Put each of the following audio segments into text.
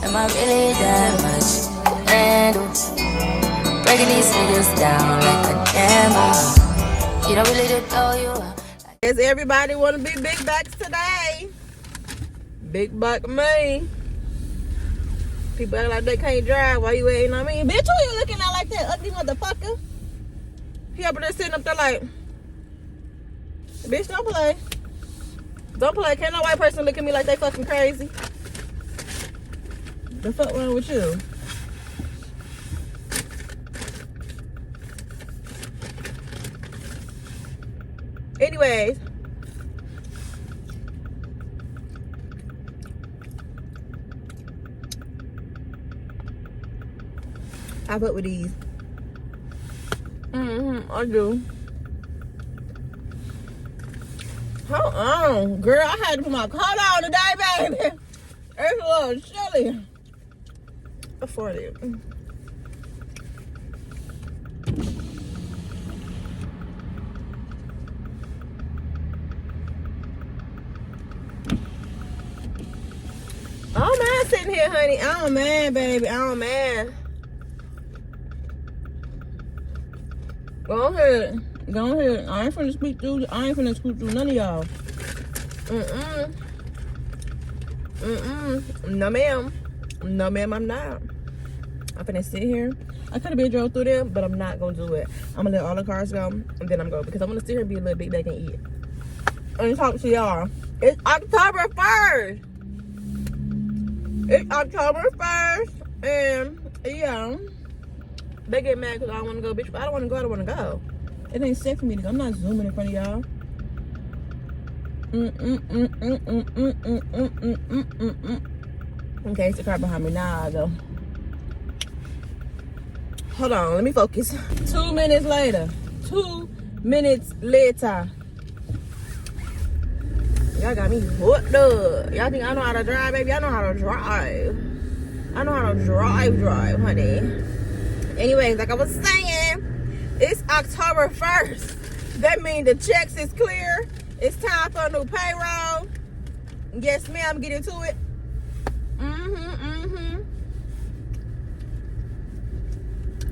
Am I really that much to handle? Breaking these niggas down like a camel. You don't really know you are. Does everybody want to be big bucks today? Big buck me. People act like they can't drive while you waiting on me. Bitch, who you looking at like that ugly motherfucker? He up there sitting up there like, bitch, don't play. Don't play. Can't no white person look at me like they fucking crazy. The fuck wrong with you? Anyways. I fuck with these. I do. Hold on, girl. I had to put my coat on today, baby. It's a little chilly. Before it. I don't mind sitting here, honey. I don't mind, baby. I don't mind. Go ahead. Go ahead. I ain't finna speak through. I ain't finna speak through none of y'all. No, ma'am. No, ma'am, I'm not. I'm finna sit here. I could have been drove through there, but I'm not gonna do it. I'm gonna let all the cars go, and then I'm going because I'm gonna sit here and be a little big back and eat. And talk to y'all. It's October 1st. It's October 1st, and yeah. They get mad because I don't want to go, bitch. If I don't want to go, I don't want to go. It ain't safe for me to go. I'm not zooming in front of y'all. Okay, it's the car behind me. Now I go. Hold on, let me focus. 2 minutes later. 2 minutes later. Y'all got me hooked up. Y'all think I know how to drive, baby? I know how to drive. I know how to drive, honey. Anyways, like I was saying, it's October 1st. That means the checks is clear. It's time for a new payroll. Yes, ma'am, get into it.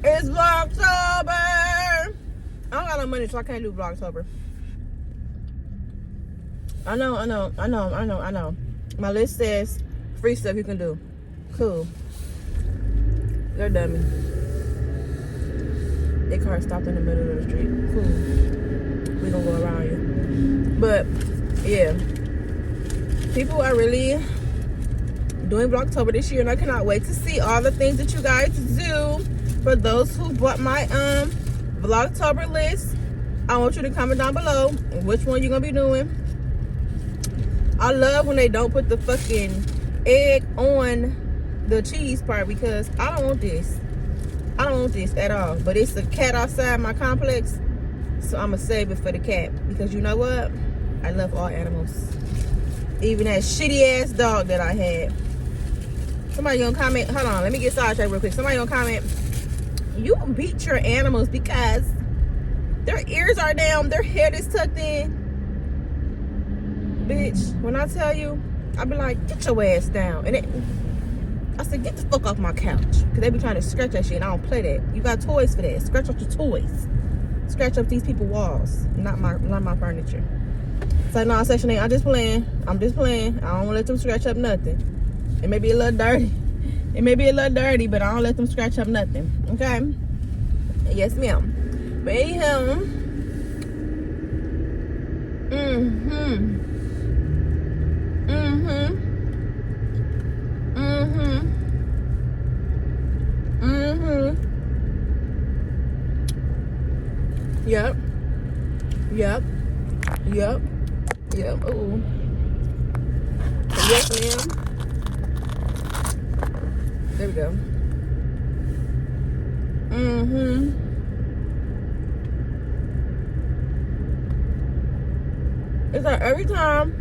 It's Vlogtober. I don't got no money, so I can't do Vlogtober. I know. My list says free stuff you can do. Cool. You're dummy. Their car stopped in the middle of the street. Cool. We gonna go around you. But yeah, people are really doing Vlogtober this year, and I cannot wait to see all the things that you guys do. For those who bought my Vlogtober list, I want you to comment down below which one you're gonna be doing. I love when they don't put the fucking egg on the cheese part because I don't want this. I don't want this at all. But it's a cat outside my complex, so I'm gonna save it for the cat because you know what? I love all animals, even that shitty ass dog that I had. Somebody gonna comment. Hold on, let me get sidetracked real quick. Somebody gonna comment. You beat your animals because their ears are down, their head is tucked in. Bitch, when I tell you, I be like, get your ass down. And I said, get the fuck off my couch. Because they be trying to scratch that shit, and I don't play that. You got toys for that. Scratch up your toys. Scratch up these people's walls, not my furniture. It's like, no, Section 8, I'm just playing. I don't want to let them scratch up nothing. It may be a little dirty. But I don't let them scratch up nothing. Okay? Yes, ma'am. But anyhow, Yep. Ooh. Yes, ma'am. There we go. It's like every time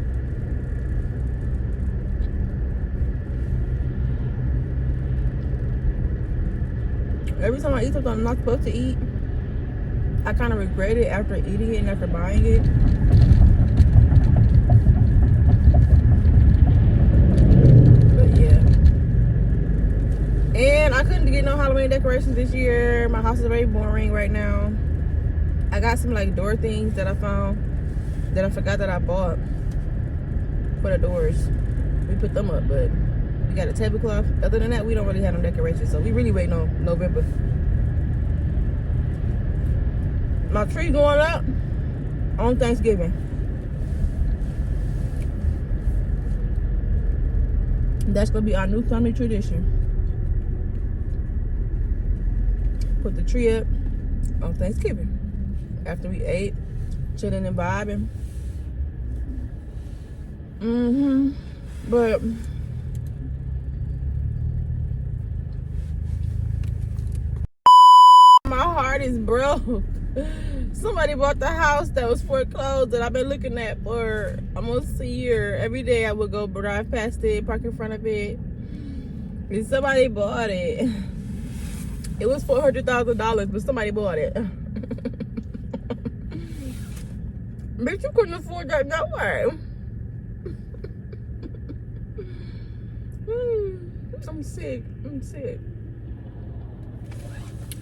I eat something I'm not supposed to eat, I kind of regret it after eating it and after buying it. But yeah. couldn't get no Halloween decorations this year. My house is very boring right now. I got some like door things that I found that I forgot that I bought for the doors. We put them up, but we got a tablecloth. Other than that, we don't really have no decorations, so we really waiting on November. My tree going up on Thanksgiving. That's gonna be our new family tradition. Put the tree up on Thanksgiving after we ate, chilling and vibing. But my heart is broke. Somebody bought the house that was foreclosed that I've been looking at for almost a year. Every day I would go drive past it, park in front of it, and somebody bought it. It was $400,000, but somebody bought it. Bitch, you couldn't afford that no way. I'm sick.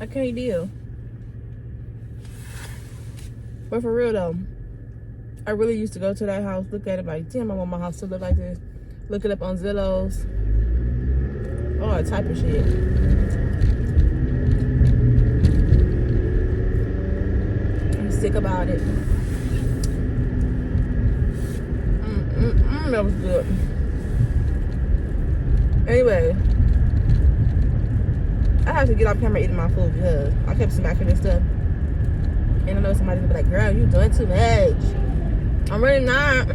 I can't deal. But for real though, I really used to go to that house, look at it like, damn, I want my house to look like this. Look it up on Zillows. All that type of shit. I'm sick about it. That was good. Anyway, I have to get off camera eating my food because I kept smacking and stuff. And I know somebody's gonna be like, girl, you doing too much. I'm really not.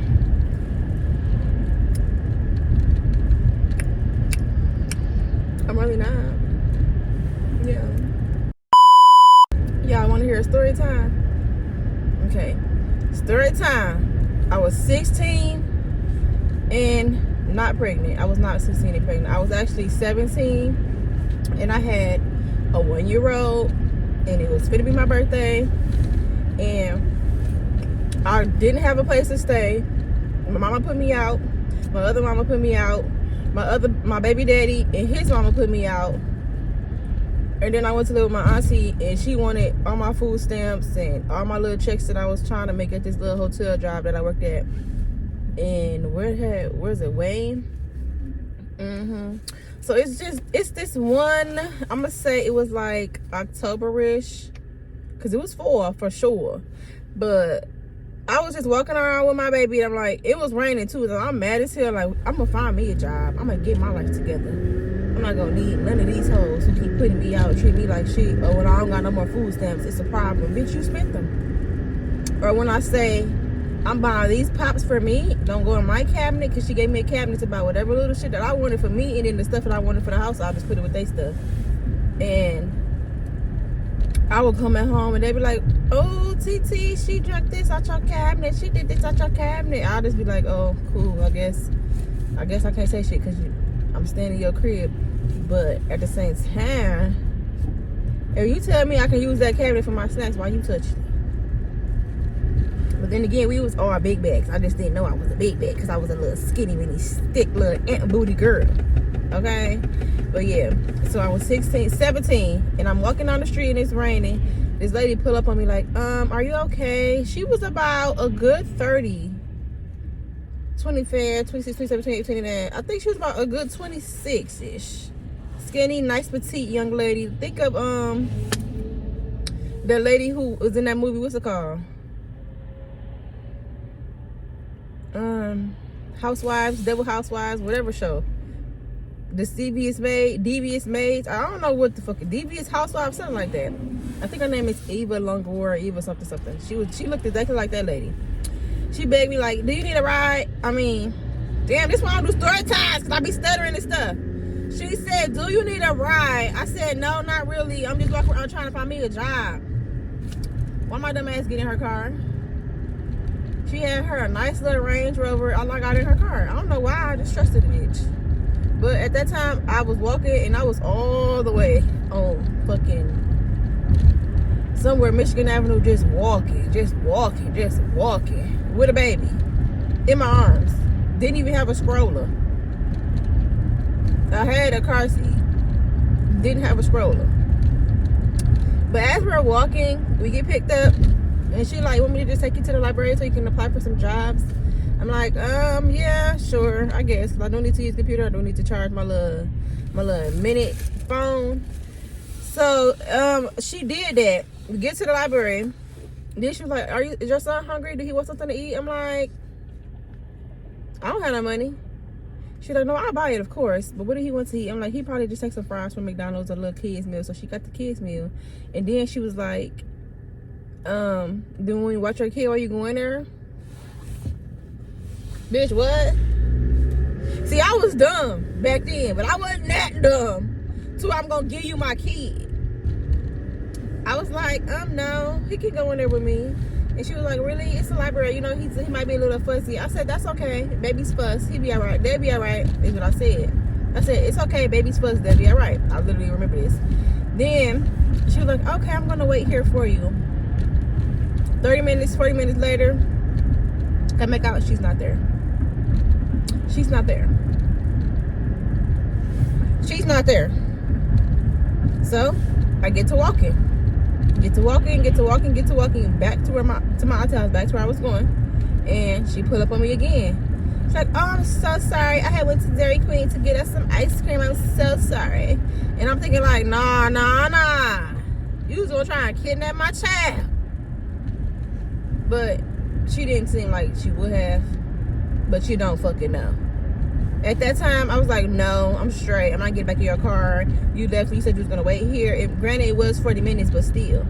I'm really not. Yeah. Y'all wanna hear a story time? Okay. Story time. I was 16 and not pregnant. I was not 16 and pregnant. I was actually 17 and I had a 1-year-old and it was finna be my birthday and I didn't have a place to stay. My mama put me out. My other mama put me out. My baby daddy and his mama put me out. And then I went to live with my auntie and she wanted all my food stamps and all my little checks that I was trying to make at this little hotel job that I worked at. And where's it, Wayne? So it's this one, I'm gonna say it was like October-ish, because it was fall for sure. But I was just walking around with my baby and I'm like, it was raining too, so I'm mad as hell. Like, I'm gonna find me a job. I'm gonna get my life together. I'm not gonna need none of these hoes who keep putting me out, treat me like shit. Or when I don't got no more food stamps, it's a problem. Bitch, you spent them. Or when I say, I'm buying these pops for me, don't go in my cabinet, because she gave me a cabinet to buy whatever little shit that I wanted for me, and then the stuff that I wanted for the house, I'll just put it with their stuff. And I would come at home and they'd be like, oh, TT, she drank this out your cabinet, she did this out your cabinet. I'll just be like, oh, cool, I guess I can't say shit because I'm staying in your crib. But at the same time, if you tell me I can use that cabinet for my snacks, why you touch it? But then again, we was all big bags. I just didn't know I was a big bag because I was a little skinny, mini, thick little ant booty girl. Okay? But yeah, so I was 17, and I'm walking down the street and it's raining. This lady pull up on me like, are you okay? She was about a good 30. 25, 26, 27, 28, 29. I think she was about a good 26-ish. Skinny, nice, petite young lady. Think of the lady who was in that movie. What's it called? Housewives, Devil Housewives, whatever show. The Devious Maids. I don't know what the fuck. Devious Housewives, something like that. I think her name is Eva Longoria, Eva something. She looked exactly like that lady. She begged me like, do you need a ride? I mean, damn, this why I don't do story times, because I be stuttering and stuff. She said, do you need a ride? I said, no, not really. I'm just walking around trying to find me a job. Why my dumb ass get in her car? She had her a nice little Range Rover. All I got in her car. I don't know why. I just trusted the bitch. But at that time, I was walking and I was all the way on fucking somewhere Michigan Avenue, just walking with a baby in my arms. Didn't even have a stroller. I had a car seat. didn't have a stroller. But as we're walking, we get picked up, and she like, want me to just take you to the library so you can apply for some jobs? I'm like, yeah, sure, I guess. I don't need to use the computer. I don't need to charge my little minute phone. So she did that. We get to the library. Then she was like, is your son hungry? Do he want something to eat? I'm like, I don't have no money. She's like, no, I'll buy it, of course. But what do he want to eat? I'm like, he probably just take some fries from McDonald's or a little kids meal. So she got the kids meal. And then she was like, then when you watch your kid while you go in there? Bitch, what? See, I was dumb back then, but I wasn't that dumb. So I'm going to give you my kid. I was like, no, he can go in there with me. And she was like, really? It's a library. You know, he might be a little fussy. I said, that's okay. Baby's fuss. He'll be all right. They'll be all right, is what I said. I said, it's okay. Baby's fuss. They'll be all right. I literally remember this. Then she was like, okay, I'm going to wait here for you. 30 minutes, 40 minutes later, come back out. She's not there. She's not there. She's not there. So I get to walking back to my aunt's house, back to where I was going. And she pulled up on me again. She's like, oh, I'm so sorry. I had went to Dairy Queen to get us some ice cream. I'm so sorry. And I'm thinking like, nah. You was gonna try and kidnap my child. But she didn't seem like she would have. But you don't fucking know. At that time, I was like, no, I'm straight. I'm not getting back in your car. You said you was gonna wait here. Granted, it was 40 minutes, but still.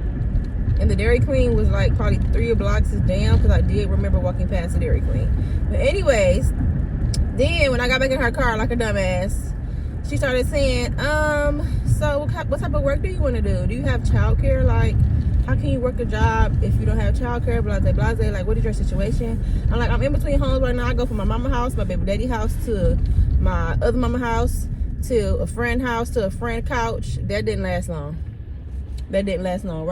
And the Dairy Queen was like probably 3 blocks down, because I did remember walking past the Dairy Queen. But anyways, then when I got back in her car like a dumbass, she started saying, so what type of work do you want to do? Do you have childcare? Like, how can you work a job if you don't have childcare? Blase. Like, what is your situation? I'm like, I'm in between homes right now. I go from my mama house, my baby daddy house, to my other mama house, to a friend house, to a friend couch. That didn't last long. Right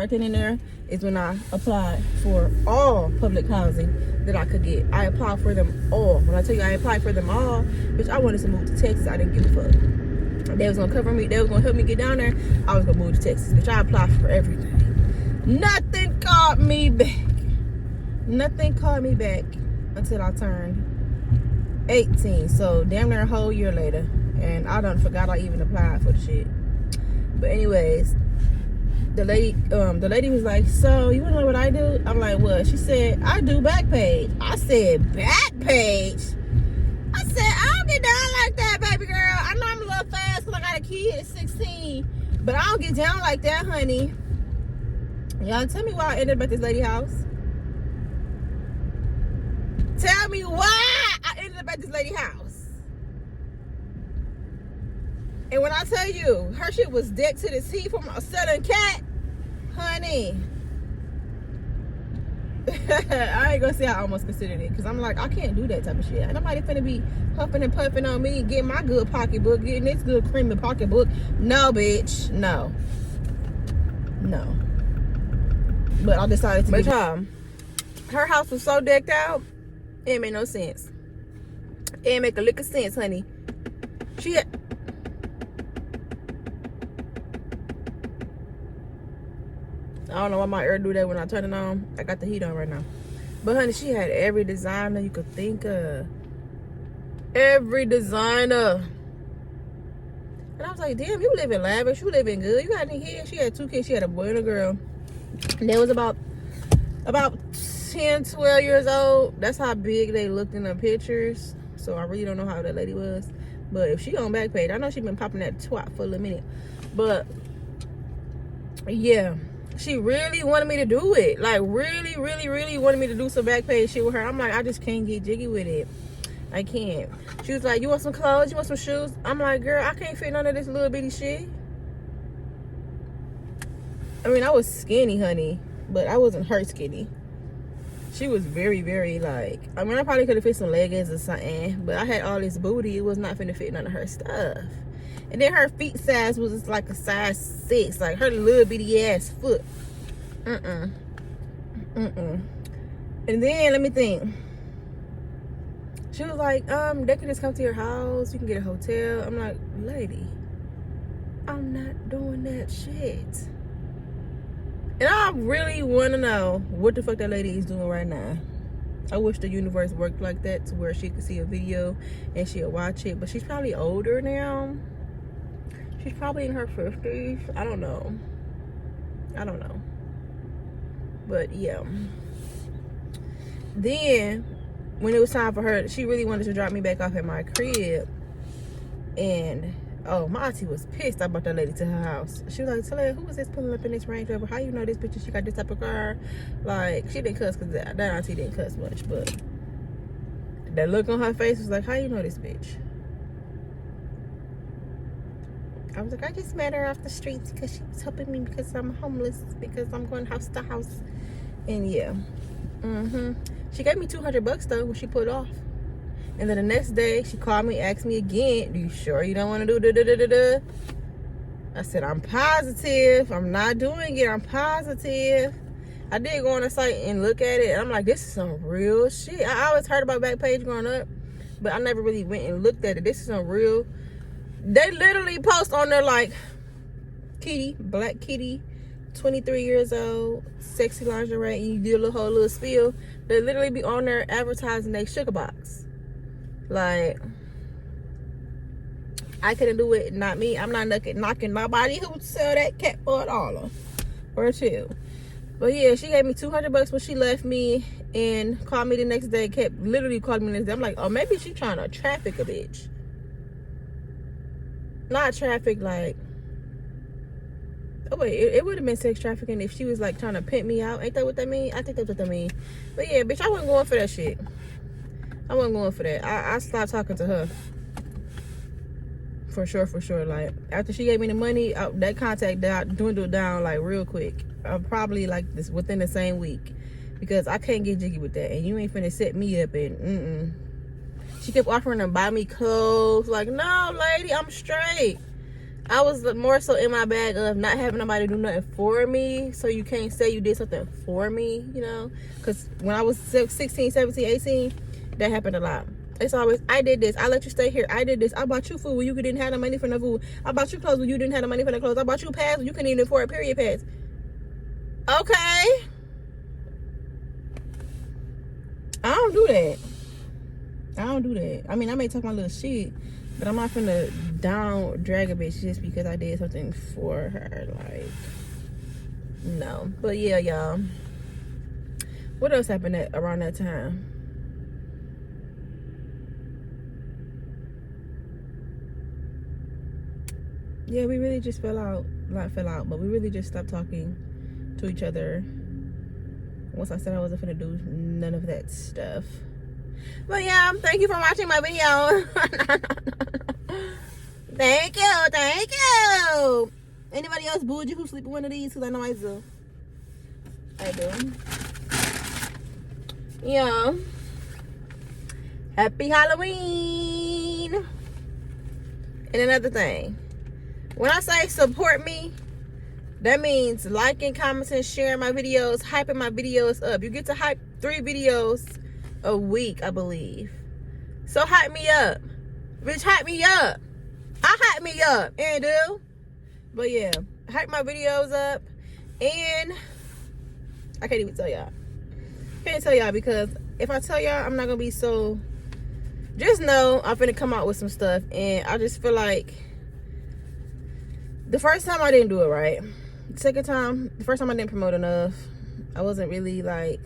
then and there is when I applied for all public housing that I could get. I applied for them all. When I tell you I applied for them all, bitch, I wanted to move to Texas. I didn't give a fuck. They was gonna cover me. They was gonna help me get down there. I was gonna move to Texas, bitch. I applied for everything. Nothing called me back. Until I turned 18. So damn near a whole year later. And I done forgot I even applied for the shit. But anyways, the lady was like, so you wanna know what I do? I'm like, what? She said, I do Backpage. I said, Backpage? I said, I don't get down like that, baby girl. I know I'm a little fast because I got a kid at 16. But I don't get down like that, honey. Y'all tell me why I ended up at this lady's house. Tell me why I ended up at this lady's house. And when I tell you, her shit was decked to the teeth from a Southern cat, honey. I ain't gonna say I almost considered it, because I'm like, I can't do that type of shit. Ain't nobody finna be huffing and puffing on me, getting my good pocketbook, getting this good creamy pocketbook. No, bitch, no. But I decided to. But her house was so decked out, it made no sense. It didn't make a lick of sense, honey. She had, I don't know why my air do that when I turn it on. I got the heat on right now. But honey, she had every designer you could think of. Every designer. And I was like, damn, you live in lavish. You live in good. You got any kids? She had 2 kids. She had a boy and a girl. And they was about 10, 12 years old. That's how big they looked in the pictures. So I really don't know how that lady was. But if she on Backpage, I know she been popping that twat for a little minute. But yeah, she really wanted me to do it. Like really wanted me to do some Backpage shit with her. I'm like, I just can't get jiggy with it. I can't. She was like, you want some clothes? You want some shoes? I'm like, girl, I can't fit none of this little bitty shit. I mean, I was skinny, honey, but I wasn't her skinny. She was very, very like, I mean, I probably could have fit some leggings or something, but I had all this booty. It was not finna fit none of her stuff. And then her feet size was just like a size 6, like her little bitty ass foot. And then, let me think. She was like, they can just come to your house. You can get a hotel. I'm like, lady, I'm not doing that shit. And I really want to know what the fuck that lady is doing right now. I wish the universe worked like that to where she could see a video and she'll watch it. But she's probably older now. She's probably in her 50s. I don't know. But yeah. Then, when it was time for her, she really wanted to drop me back off at my crib. And, oh, my auntie was pissed. I brought that lady to her house. She was like, Talia, who was this pulling up in this Range Rover? How you know this bitch? She got this type of car? Like, she didn't cuss because that auntie didn't cuss much. But that look on her face was like, how you know this bitch? I was like, I just met her off the streets because she was helping me because I'm homeless, because I'm going house to house. And yeah. She gave me $200 though when she put off. And then the next day she called me, asked me again, "Do you sure you don't want to do da?" I said, I'm positive. I'm not doing it. I'm positive. I did go on the site and look at it. And I'm like, this is some real shit. I always heard about Backpage growing up, but I never really went and looked at it. This is some real. They literally post on there like, Kitty, Black Kitty, 23 years old, sexy lingerie, and you do a whole little spiel. They literally be on there advertising their sugar box. Like, I couldn't do it, not me. I'm not knocking nobody who would sell that cat for $1 or $2. But yeah, she gave me $200 when she left me and called me the next day. Kept literally calling me the next day. I'm like, oh, maybe she trying to traffic a bitch. Not traffic like, oh wait, it would have been sex trafficking if she was like trying to pimp me out. Ain't that what that mean? I think that's what that mean. But yeah, bitch, I wasn't going for that shit. I wasn't going for that. I stopped talking to her. For sure. Like, after she gave me the money, that contact dwindled down like real quick. Probably like this within the same week. Because I can't get jiggy with that. And you ain't finna set me up and She kept offering to buy me clothes. Like, no, lady, I'm straight. I was more so in my bag of not having nobody do nothing for me. So you can't say you did something for me, you know? Because when I was 16, 17, 18, that happened a lot. It's always, I did this. I let you stay here. I did this. I bought you food when you didn't have the money for no food. I bought you clothes when you didn't have the money for the clothes. I bought you pads when you couldn't even afford a period pass. Okay. I don't do that. I mean, I may talk my little shit, but I'm not finna drag a bitch just because I did something for her. Like, no. But yeah, y'all. What else happened around that time? Yeah, we really just fell out, but we really just stopped talking to each other once I said I wasn't finna do none of that stuff. But yeah, thank you for watching my video. Thank you. Anybody else bougie who sleep in one of these? Because I know I do. Yeah. Happy Halloween. And another thing. When I say support me, that means liking, commenting, sharing my videos, hyping my videos up. You get to hype 3 videos a week, I believe. So hype me up. Bitch, hype me up. I hype me up. And do. But yeah, hype my videos up. And I can't even tell y'all. Can't tell y'all because if I tell y'all, I'm not going to be so... Just know I'm finna come out with some stuff. And I just feel like... The first time I didn't do it right. The first time I didn't promote enough. I wasn't really like,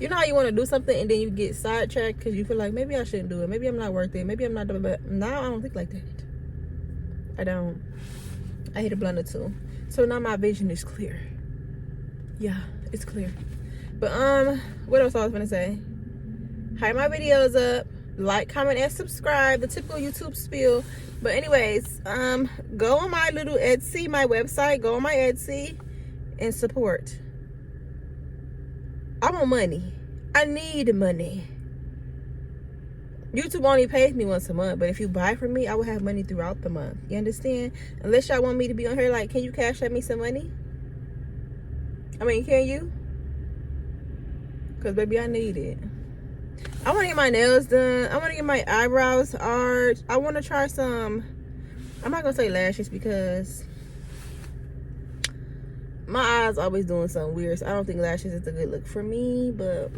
you know how you want to do something and then you get sidetracked because you feel like maybe I shouldn't do it. Maybe I'm not worth it. Maybe I'm not doing it. Now I don't think like that. I don't. I hit a blunt or two. So now my vision is clear. Yeah, it's clear. But what else I was gonna say? Hype my videos up. Like, comment, and subscribe. The typical YouTube spiel. But anyways, go on my little Etsy, my website. Go on my Etsy and support. I want money. I need money. YouTube only pays me once a month, but if you buy from me, I will have money throughout the month. You understand? Unless y'all want me to be on here, like, can you cash at me some money? I mean, can you? Because, baby, I need it. I want to get my nails done. I want to get my eyebrows arched. I want to try some I'm not gonna say lashes because my eyes always doing something weird, so I don't think lashes is a good look for me. But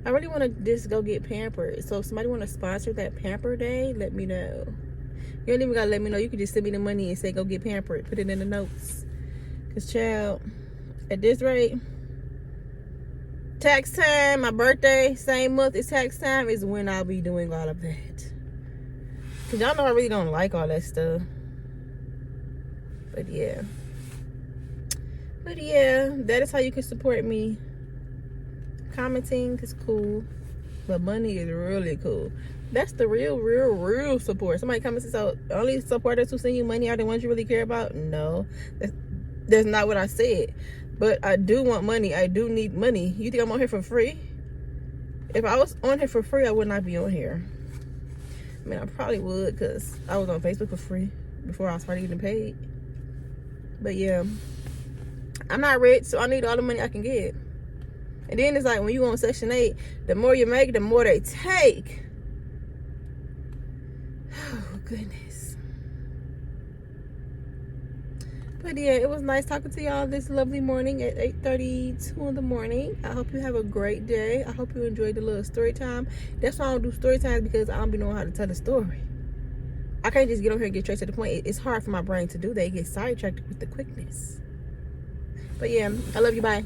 I really want to just go get pampered. So if somebody want to sponsor that pamper day, let me know. You don't even gotta let me know. You can just send me the money and say go get pampered. Put it in the notes. Cause child, at this rate, tax time, my birthday, same month as tax time is when I'll be doing all of that. Cause y'all know I really don't like all that stuff. But yeah, that is how you can support me. Commenting is cool, but money is really cool. That's the real support. Somebody comments and so only supporters who send you money are the ones you really care about. No, that's not what I said. But I do want money. I do need money. You think I'm on here for free? If I was on here for free, I would not be on here. I mean, I probably would, because I was on Facebook for free before I started getting paid. But yeah, I'm not rich, so I need all the money I can get. And then it's like when you on Section 8, the more you make, the more they take. Oh, goodness. But yeah, it was nice talking to y'all this lovely morning at 8:32 in the morning. I hope you have a great day. I hope you enjoyed the little story time. That's why I don't do story times, because I don't be knowing how to tell a story. I can't just get on here and get straight to the point. It's hard for my brain to do that. It gets sidetracked with the quickness. But yeah, I love you. Bye.